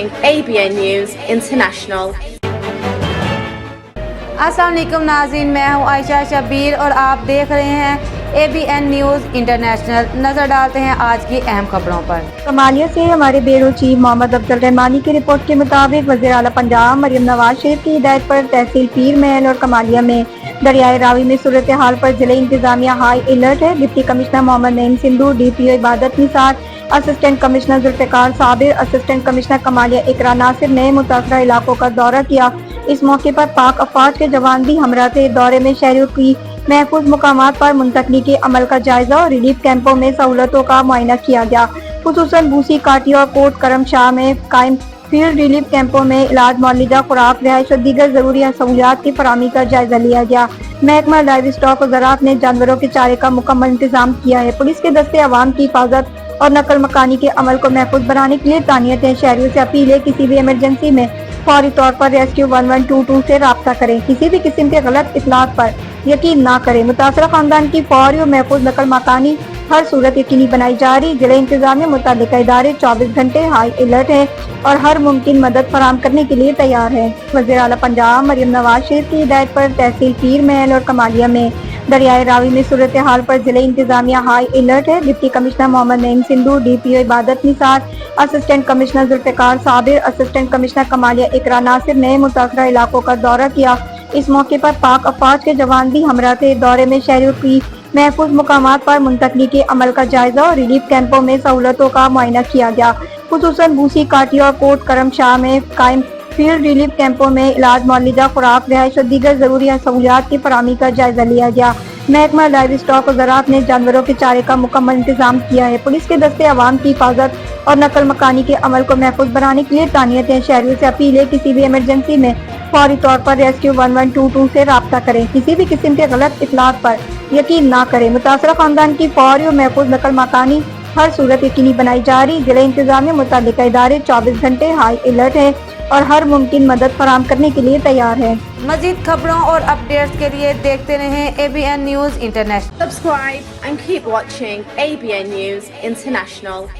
ABN News International. अस्सलाम वालेकुम नाज़रीन, मैं हूँ आयशा शब्बीर और आप देख रहे हैं ABN न्यूज़ इंटरनेशनल। नज़र डालते हैं आज की अहम खबरों पर। कमालिया से हमारे ब्यूरो चीफ मोहम्मद अफजल रहमानी की रिपोर्ट के मुताबिक वज़ीर आला पंजाब मरियम नवाज शरीफ की हिदायत पर तहसील पीर महल और कमालिया में दरियाए रावी में सूरत हाल पर जिले इंतजामिया हाई अलर्ट है। Deputy commissioner Mohammad Naeem Sindhu, DPO Ibadat Nisar, assistant commissioner Zulfiqar Sabir, assistant commissioner Kamalia Iqra Nasir ने मुतासरा इलाकों का दौरा किया। इस मौके पर पाक अफवाज के जवान भी हमरा थे। दौरे में शहरियों की महफूज मुकामात पर मुंतकली के अमल का जायजा और रिलीफ कैंपों में सहूलतों का मुआयना किया गया। खुसूसन बूसी, काटी और कोट करम शाह में कायम फील्ड रिलीफ कैंपों में इलाज, मौलिदा, खुराक, रिहाइश और दीगर जरूरी सहूलियात की फराहमी का जायजा लिया गया। महकमा लाइव स्टॉक और ज़राअत ने जानवरों के चारे का मुकम्मल इंतजाम किया है। पुलिस के दस्ते अवाम की हिफाजत और नकल मकानी के अमल को महफूज बनाने के लिए तानियत है। शहरियों से अपील है, किसी भी इमरजेंसी में फौरी तौर पर रेस्क्यू 1122 से राब्ता करें। किसी भी किस्म के गलत इत्तलात पर यकीन ना करें। मुतासरा खानदान की फौरी और महफूज नकल मकानी हर सूरत यकीनी बनाई जा रही। जिले इंतजामिया मुतालिका इदारे 24 घंटे हाई अलर्ट है और हर मुमकिन मदद फराहम करने के लिए तैयार है। वज़ीर आला पंजाब मरियम नवाज शरीफ की हिदायत पर तहसील पीर महल और कमालिया में दरियाए रावी में सूरत हाल पर जिले इंतजामिया हाई अलर्ट है। Deputy commissioner Mohammad Naeem Sindhu, DPO Ibadat Nisar, assistant commissioner Zulfiqar Sabir, assistant commissioner Kamalia Iqra Nasir ने मुतासरा इलाकों का दौरा किया। इस मौके पर पाक अफवाज के जवान भी हमरा थे। दौरे में शहरियों की महफूज मुकामात पर मुंतकली के अमल का जायजा और रिलीफ कैंपों में सहूलतों का मुआयना किया गया। खुसूसन बूसी, काटी और कोट करम शाह में कायम फील्ड रिलीफ कैंपों में इलाज, मौलिदा, खुराक, रिहाइश और दीगर जरूरी सहूलियात की फराहमी का जायजा लिया गया। महकमा लाइव स्टॉक और ज़राअत ने जानवरों के चारे का मुकम्मल इंतजाम किया है। पुलिस के दस्ते अवाम की हिफाजत और नकल मकानी के अमल को महफूज बनाने के लिए तानियत है। शहरियों से अपील है, किसी भी इमरजेंसी में फौरी तौर पर रेस्क्यू 1122 से राब्ता करें। किसी भी किस्म के गलत इत्तलात पर यकीन ना करें। मुतासरा खानदान की फौरी और महफूज नकल मकानी हर सूरत यकीनी बनाई जा रही। जिले इंतजामिया मुतालिका इदारे 24 घंटे हाई अलर्ट है और हर मुमकिन मदद फराहम करने के लिए तैयार है। मज़ीद खबरों और अपडेट्स के लिए देखते रहें ABN news international. Subscribe and keep watching ABN News International.